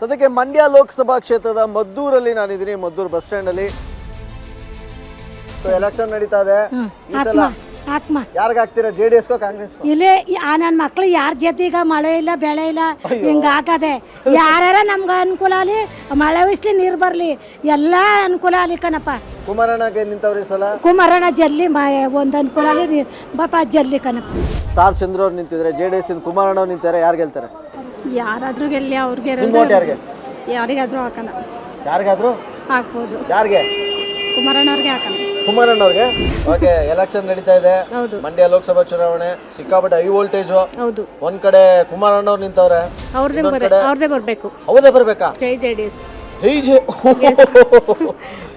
ಸದ್ಯಕ್ಕೆ ಮಂಡ್ಯ ಲೋಕಸಭಾ ಕ್ಷೇತ್ರದ ಮದ್ದೂರಲ್ಲಿ ನಾನಿದ್ದೀನಿ, ಮದ್ದೂರು ಬಸ್ ಸ್ಟ್ಯಾಂಡ್ ಅಲ್ಲಿ. ಎಲೆಕ್ಷನ್ ನಡೀತಾ ಇದೆ. ಈ ಸಲ ಯಾರಿಗೆ ಹಾಕ್ತೀರಾ, JDS ಕೋ ಕಾಂಗ್ರೆಸ್? ಇಲ್ಲಿ ನನ್ನ ಮಕ್ಳು ಯಾರ ಜೊತೆಗ ಮಳೆ ಇಲ್ಲ ಬೆಳೆ ಇಲ್ಲ ಹಿಂಗ ಹಾಕದೆ. ಯಾರ್ಯಾರ ನಮ್ಗೆ ಅನುಕೂಲ ಆಗಲಿ, ಮಳೆ ಉಯಿಸ್ಲಿ, ನೀರು ಬರಲಿ, ಎಲ್ಲ ಅನುಕೂಲ ಆಗಲಿ ಕಣಪ್ಪ. ಕುಮಾರಣ್ಣಗೆ ನಿಂತವ್ರಿ ಸಲ. ಕುಮಾರಣ್ಣ ಜಲ್ಲಿ ಒಂದು ಅನುಕೂಲ ಆಗಲಿ ಬಾಪ ಜಲ್ಲಿ ಕಣಪ್ಪ. ಸ್ಟಾರ್ ಚಂದ್ರ ಅವ್ರು ನಿಂತಿದ್ರೆ, JDS ಇಂದ ಕುಮಾರಣ್ಣ ಅವ್ರು ನಿಂತಾರೆ, ಯಾರು ಗೆಲ್ತಾರೆ? ಯಾರಾದ್ರೂ ಗೆಲ್ಲಿ, ಅವ್ರಿಗೆ ಯಾರಿಗೆ? ಯಾರಿಗಾದ್ರೂ ಹಾಕೋಣ, ಯಾರಿಗಾದ್ರೂ ಹಾಕ್ಬೋದು. ಯಾರಿಗೆ? ಕುಮಾರಣ್ಣವ್ರಿಗೆ ಹಾಕೋಣ. ಕುಮಾರಣ್ಣ ಅವ್ರಿಗೆ. ಓಕೆ, ಎಲೆಕ್ಷನ್ ನಡೀತಾ ಇದೆ. ಮಂಡ್ಯ ಲೋಕಸಭಾ ಚುನಾವಣೆ, ಸಿಕ್ಕಾಪಟ್ಟೆ ಹೈ ವೋಲ್ಟೇಜ್. ಒಂದ್ ಕಡೆ ಕುಮಾರಣ್ಣ ಅವ್ರು ನಿಂತವ್ರೆ, ಅವ್ರದೇ ಬರ್ಬೇಕು. ಅವರೇ ಬರ್ಬೇಕಾ? ಜೈ JDS. ಜೈ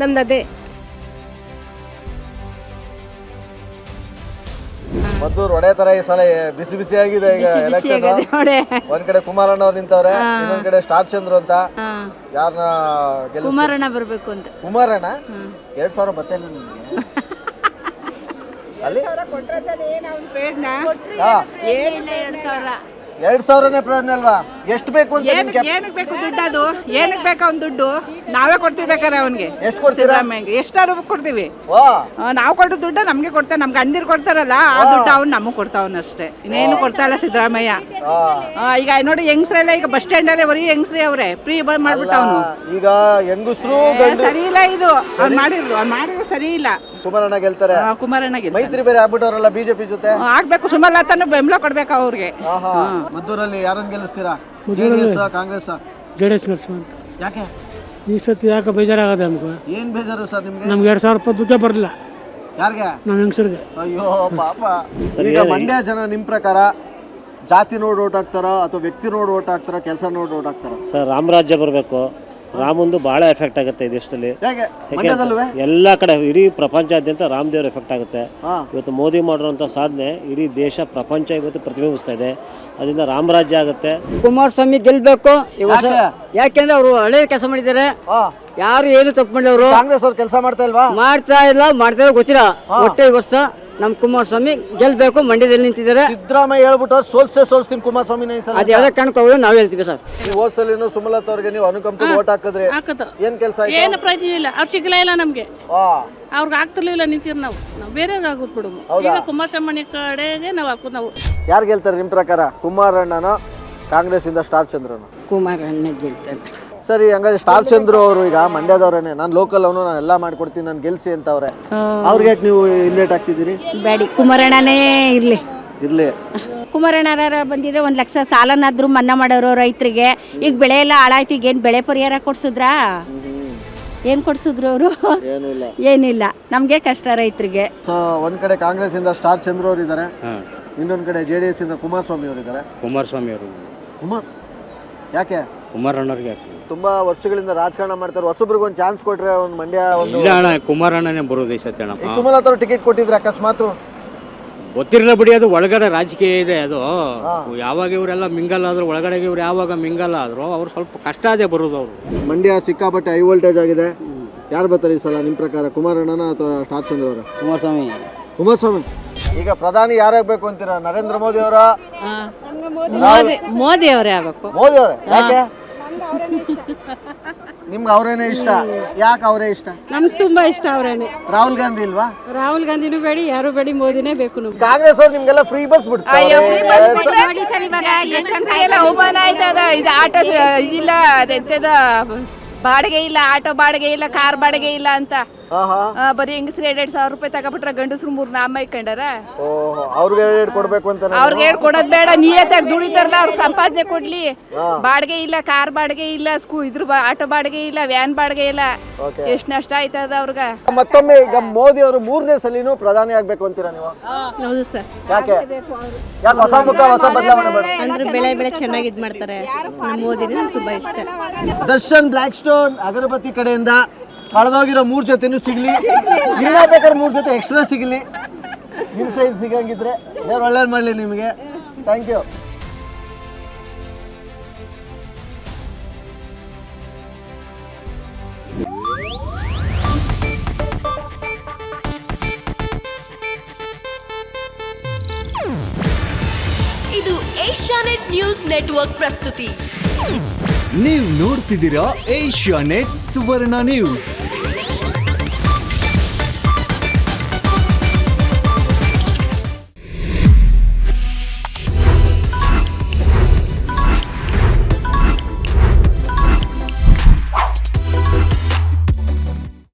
ನಮ್ದು ಅದೇ. ಮದ್ದೂರು ಒಡೆ ತರ ಈ ಸಲ ಬಿಸಿ ಬಿಸಿ ಆಗಿದೆ ಈಗ ಎಲೆಕ್ಷನ್. ಒಂದ್ ಕಡೆ ಕುಮಾರಣ್ಣ ಅವ್ರು ನಿಂತವ್ರೆ, ಇನ್ನೊಂದ್ ಕಡೆ ಸ್ಟಾರ್ ಚಂದ್ರು ಅಂತ. ಯಾರನ್ನ ಕುಮಾರಣ್ಣ ಬರ್ಬೇಕು ಅಂತ. ಕುಮಾರಣ್ಣ 2000 ಬತ್ತಿಲ್ಲ ನಿಮ್ಗೆ ಅಲ್ಲಿ? 2000ನೇ ಪ್ರಯೋಜನ ಅಲ್ವಾ? ಎಷ್ಟು ಬೇಕು ಅಂತ? ಏನಕ್ಕೆ ಬೇಕು ದುಡ್ಡು? ಅದು ಏನಕ್ಕೆ ಬೇಕು ಅವ್ನ ದುಡ್ಡು? ನಾವೇ ಕೊಡ್ತೀವಿ ಬೇಕಾರೆ ಅವನಿಗೆ. ಎಷ್ಟು ಕೊಡ್ತೀರಾ? ಎಷ್ಟಾರು ಕೊಡ್ತೀವಿ. ನಾವು ಕೊಟ್ಟು ದುಡ್ಡು ನಮ್ಗೆ ಕೊಡ್ತಾರೆ, ನಮ್ಗೆ ಅಂದಿರು ಕೊಡ್ತಾರಲ್ಲ ಆ ದುಡ್ಡು ಅವ್ನು ನಮಗೆ ಕೊಡ್ತಾವನಷ್ಟೇ, ಇನ್ನೇನು ಕೊಡ್ತಾ ಇಲ್ಲ ಸಿದ್ದರಾಮಯ್ಯ. ಈಗ ನೋಡಿ ಹೆಂಗಸ್ರೆಲ್ಲ ಈಗ ಬಸ್ ಸ್ಟ್ಯಾಂಡ್ ಅಲ್ಲೇ ಬರೀ ಹೆಂಗಸ್ರಿ ಅವ್ರೆ ಫ್ರೀ ಬಂದ್ ಮಾಡ್ಬಿಟ್ಟ ಅವನು. ಈಗ ಹೆಂಗಸ್ರು ಸರಿ ಇಲ್ಲ ಇದು, ಅವ್ನು ಮಾಡಿದ್ರು ಸರಿ ಇಲ್ಲ. ಕುಮಾರಣ್ಣ ಗೆಲ್ತಾರೆ. ಕುಮಾರಣ್ಣ ಮೈತ್ರಿ ಬೇರೆ ಆಗ್ಬಿಟ್ಟವ್ರಲ್ಲ BJP ಜೊತೆ. ಆಗ್ಬೇಕು, ಸುಮಲತಾನು ಬೆಂಬಲ ಕೊಡ್ಬೇಕು ಅವ್ರಿಗೆ. ಮದ್ದೂರಲ್ಲಿ ಯಾರನ್ನ ಗೆಲ್ಲಿಸ್ತೀರಾ, JDS ಕಾಂಗ್ರೆಸ್? JDS ಗೆಲ್ಸುವಂತ. ಯಾಕೆ ಈ ಸತಿ ಯಾಕೆ ಬೇಜಾರಾಗದೆ ನಮ್ಗೆ? ಏನ್ ಬೇಜಾರು ಸರ್ ನಿಮ್ಗೆ? ನಮ್ಗೆ 2000 ರೂಪಾಯಿ ದುಡ್ಡೇ ಬರಲಿಲ್ಲ. ಯಾರಿಗೆ? ನಮ್ಮ ಹೆಂಗಸರಿಗೆ. ಅಯ್ಯೋ ಪಾಪ. ಈಗ ಮಂಡ್ಯ ಜನ ನಿಮ್ ಪ್ರಕಾರ ಜಾತಿ ನೋಡಿ ಓಟ್ ಹಾಕ್ತಾರ ಅಥವಾ ವ್ಯಕ್ತಿ ನೋಡಿ ಓಟ್ ಹಾಕ್ತಾರ, ಕೆಲಸ ನೋಡಿ ಓಟ್ ಹಾಕ್ತಾರ? ಸರ್ ರಾಮರಾಜ್ಯ ಬರಬೇಕು. ರಾಮಂದು ಭಾಳ ಎಫೆಕ್ಟ್ ಆಗುತ್ತೆ ಈ ದೇಶದಲ್ಲಿ. ಎಲ್ಲ ಕಡೆ ಇಡೀ ಪ್ರಪಂಚಾದ್ಯಂತ ರಾಮದೇವ್ರ ಎಫೆಕ್ಟ್ ಆಗುತ್ತೆ. ಇವತ್ತು ಮೋದಿ ಮಾಡಿರುವಂಥ ಸಾಧನೆ ಇಡೀ ದೇಶ ಪ್ರಪಂಚ ಇವತ್ತು ಪ್ರತಿಬಿಂಬಿಸ್ತಾ ಇದೆ. ಅದರಿಂದ ರಾಮರಾಜ್ಯ ಆಗುತ್ತೆ. ಕುಮಾರಸ್ವಾಮಿ ಗೆಲ್ಬೇಕು ಯಾಕೆಂದ್ರೆ ಅವರು ಹಳೆ ಕೆಲಸ ಮಾಡಿದ್ದಾರೆ. ಯಾರು ಏನು ತಪ್ಪು ಮಾಡಿದವರು? ಕಾಂಗ್ರೆಸ್ ಅವ್ರು ಕೆಲಸ ಮಾಡ್ತಾ ಇಲ್ವಾ? ಮಾಡ್ತಾ ಗೊತ್ತಿಲ್ಲ. ಒಟ್ಟೆ ಈ ವರ್ಷ ನಮ್ ಕುಮಾರಸ್ವಾಮಿ ಗೆಲ್ಬೇಕು. ಮಂಡ್ಯದಲ್ಲಿ ನಿಂತಿದ್ದಾರೆ. ಸಿದ್ದರಾಮಯ್ಯ ಹೇಳ್ಬಿಟ್ಟು ಸೋಲ್ಸ್ತೀನಿ ಕುಮಾರಸ್ವಾಮಿ. ಅದು ಯಾವ್ದೇ ಕಾರಣಕ್ಕೆ ಹೋಗೋದು ನಾವು ಹೇಳ್ತೀವಿ ಸರ್. ಹೋದ ಸಲಿನೂ ಸುಮಲತಾ ಅವ್ರಿಗೆ ನೀವು ಅನುಕಂಪ ಓಟ್ ಹಾಕಿದ್ರಿ, ಏನ್ ಕೆಲಸ? ಏನು ಪ್ರಯತ್ನ ಇಲ್ಲ, ಅವ್ರು ಸಿಗ್ಲೇ ಇಲ್ಲ ನಮ್ಗೆ. ಅವ್ರಿಗೆ ಆಗ್ತಿರ್ಲಿಲ್ಲ, ನಿಂತಿರ್ ನಾವು ಬೇರೆ ಆಗೋದು ಬಿಡು. ಈಗ ಕುಮಾರಸ್ವಾಮಿ ಕಡೆಗೆ ನಾವು ಹಾಕೋದು. ನಾವು ಯಾರು ಗೆಲ್ತಾರೆ ನಿಮ್ ಪ್ರಕಾರ, ಕುಮಾರಣ್ಣನ ಕಾಂಗ್ರೆಸ್ ಇಂದ ಸ್ಟಾರ್ ಚಂದ್ರನ? ಕುಮಾರಣ್ಣ ಗೆಲ್ತಾರೆ. ಸರಿ, ಹಂಗಾದ್ರೆ ಸ್ಟಾರ್ ಚಂದ್ರು ಅವರು ಈಗ ಮಂಡ್ಯದವ್ರೇನೆ, ನಾನು ಲೋಕಲ್ ಅವನು, ನಾನು ಎಲ್ಲ ಮಾಡ್ಕೊಡ್ತೀನಿ, ನಾನು ಗೆಲ್ಸಿ ಅಂತ ಅವ್ರೆ. ಅವ್ರಿಗೆ ಯಾಕೆ ನೀವು ಇನ್ವೈಟ್ ಆಗ್ತಿದ್ದೀರಿ? ಬೇಡಿ, ಕುಮಾರಣ್ಣನೇ ಇರ್ಲಿ. ಕುಮಾರಣ್ಣರ ಬಂದಿದ್ರೆ 1 ಲಕ್ಷ ಸಾಲನಾದ್ರೂ ಮನ್ನಾ ಮಾಡೋರು ರೈತರಿಗೆ. ಈಗ ಬೆಳೆ ಎಲ್ಲ ಹಾಳಾಯ್ತು, ಈಗ ಏನು ಬೆಳೆ ಪರಿಹಾರ ಕೊಡ್ಸಿದ್ರಾ? ಏನು ಕೊಡ್ಸಿದ್ರು ಅವರು? ಏನಿಲ್ಲ. ನಮಗೆ ಕಷ್ಟ ರೈತರಿಗೆ. ಒಂದ್ ಕಡೆ ಕಾಂಗ್ರೆಸ್ ಇಂದ ಸ್ಟಾರ್ ಚಂದ್ರು ಅವರು ಇದ್ದಾರೆ, ಇನ್ನೊಂದ್ ಕಡೆ JDS ಇಂದ ಕುಮಾರಸ್ವಾಮಿ ಅವರು ಇದ್ದಾರೆ. ಕುಮಾರಸ್ವಾಮಿ ಅವರು. ಯಾಕೆ ಕುಮಾರಣ್ಣವ್ರಿಗೆ? ತುಂಬಾ ವರ್ಷಗಳಿಂದ ರಾಜಕಾರಣ ಮಾಡ್ತಾರೆ, ಹೊಸಬ್ರಿಗೆ ಒಂದು ಚಾನ್ಸ್ ಕೊಟ್ರೆ ಒಂದು ಮಂಡ್ಯ ಒಂದು. ಕುಮಾರಣ್ಣನೇ ಬರೋದು ಈ ಸತಿ. ಸುಮಲತಾ ಅವರು ಟಿಕೆಟ್ ಕೊಟ್ಟಿದ್ರೆ ಅಕಸ್ಮಾತ್ ಗೊತ್ತಿರಲ್ಲ ಬಿಡಿ, ಅದು ಒಳಗಡೆ ರಾಜಕೀಯ ಇದೆ. ಅದು ಯಾವಾಗ ಇವರೆಲ್ಲ ಮಿಂಗಲ್ ಆದ್ರು, ಒಳಗಡೆಗೆ ಇವ್ರು ಯಾವಾಗ ಮಿಂಗಲ್ ಆದ್ರು ಅವ್ರು ಸ್ವಲ್ಪ ಕಷ್ಟ ಅದೇ ಬರೋದು. ಅವರು ಮಂಡ್ಯ ಸಿಕ್ಕಾಪಟ್ಟೆ ಹೈ ವೋಲ್ಟೇಜ್ ಆಗಿದೆ. ಯಾರು ಬರ್ತಾರೆ ಈ ಸಲ ನಿಮ್ ಪ್ರಕಾರ, ಕುಮಾರಣ್ಣನ ಅಥವಾ ಸ್ಟಾರ್ ಚಂದ್ರ ಅವರ? ಕುಮಾರಸ್ವಾಮಿ. ಈಗ ಪ್ರಧಾನಿ ಯಾರಾಗಬೇಕು ಅಂತೀರಾ, ನರೇಂದ್ರ ಮೋದಿ ಅವರ? ಮೋದಿ ಅವರೇ ಆಗಬೇಕು. ಮೋದಿ ಅವರೇ? ಯಾಕೆ ನಿಮ್ಗೆ ಅವರೇನೆ ಇಷ್ಟ? ಯಾಕೆ ಅವರೇ ಇಷ್ಟ? ನಮ್ಗೆ ತುಂಬಾ ಇಷ್ಟ ಅವರೇನೆ. ರಾಹುಲ್ ಗಾಂಧಿ ಇಲ್ವಾ? ರಾಹುಲ್ ಗಾಂಧಿನೂ ಬೇಡಿ, ಯಾರು ಬೇಡಿ, ಮೋದಿನೇ ಬೇಕು ನಮ್ಗೆ. ಕಾಂಗ್ರೆಸ್ ಅವ್ರು ನಿಮ್ಗೆಲ್ಲ ಫ್ರೀ ಬಸ್ ಬಿಡ್ತಾರೆ. ಅವಮಾನ ಆಯ್ತದ. ಇದು ಆಟೋ ಇದಿಲ್ಲ, ಅದೆಂತದ ಬಾಡಿಗೆ ಇಲ್ಲ, ಆಟೋ ಬಾಡಿಗೆ ಇಲ್ಲ, ಕಾರ್ ಬಾಡಿಗೆ ಇಲ್ಲ ಅಂತ ಬರೀ ಹೆಂಗಸ್ರು 2,000 ರೂಪಾಯಿ ತಗೊಬಿಟ್ರೆ ಗಂಡಸ್ರು 3 ನಾಮ ಇಟ್ಕೊಂಡಾರ. ಅವ್ರಿಗೆ ಕೊಡ್ಬೇಕು ಅಂತ? ಅವ್ರಿಗೆ ಕೊಡೋದ್ ಬೇಡ, ನಿಯತ್ತಾಗಿ ದುಡಿತಾರಲ್ಲ, ಅವ್ರ ಸಂಪಾದನೆ ಕೊಡ್ಲಿ. ಬಾಡಿಗೆ ಇಲ್ಲ, ಕಾರ್ ಬಾಡಿಗೆ ಇಲ್ಲ, ಆಟೋ ಬಾಡಿಗೆ ಇಲ್ಲ, ವ್ಯಾನ್ ಬಾಡಿಗೆ ಇಲ್ಲ. ಎಷ್ಟ್ ನಷ್ಟ ಆಯ್ತದ ಅವ್ರಗ. ಮತ್ತೊಮ್ಮೆ ಈಗ ಮೋದಿ ಅವರು 3ನೇ ಸಲಿನೂ ಪ್ರಧಾನಿ ಆಗ್ಬೇಕು ಅಂತೀರಾ ನೀವು? ಹೌದು ಸರ್. ಯಾಕೆ ಹೊಸ ಮುಖ, ಹೊಸ ಬದಲಾವಣೆ? ಅಂದ್ರೆ ಬೆಳೆ ಚೆನ್ನಾಗಿ ಇದ್ ಮಾಡ್ತಾರೆ. ನಮ್ಮ ಮೋದಿನೇ ನಮ್ಗೆ ತುಂಬಾ ಇಷ್ಟ. ದರ್ಶನ್ ಬ್ಲ್ಯಾಕ್ ಸ್ಟೋನ್ ಅಗರಬತ್ತಿ ಕಡೆಯಿಂದ ಕಳೆದೋಗಿರೋ 3 ಜೊತೆನೂ ಸಿಗ್ಲಿ, ಇಲ್ಲ ಬೇಕಾದ್ರೆ 3 ಜೊತೆ ಎಕ್ಸ್ಟ್ರಾ ಸಿಗಲಿ, ನಿಮ್ಮ ಸೈಜ್ ಸಿಗಂಗಿದ್ರೆ ದೇವ್ರು ಒಳ್ಳೇದು ಮಾಡಲಿ ನಿಮಗೆ. Thank you. ಇದು ಏಷ್ಯಾನೆಟ್ ನ್ಯೂಸ್ ನೆಟ್ವರ್ಕ್ ಪ್ರಸ್ತುತಿ. ನೀವು ನೋಡ್ತಿದ್ದೀರಾ ಏಷ್ಯಾ ನೆಟ್ ಸುವರ್ಣ ನ್ಯೂಸ್.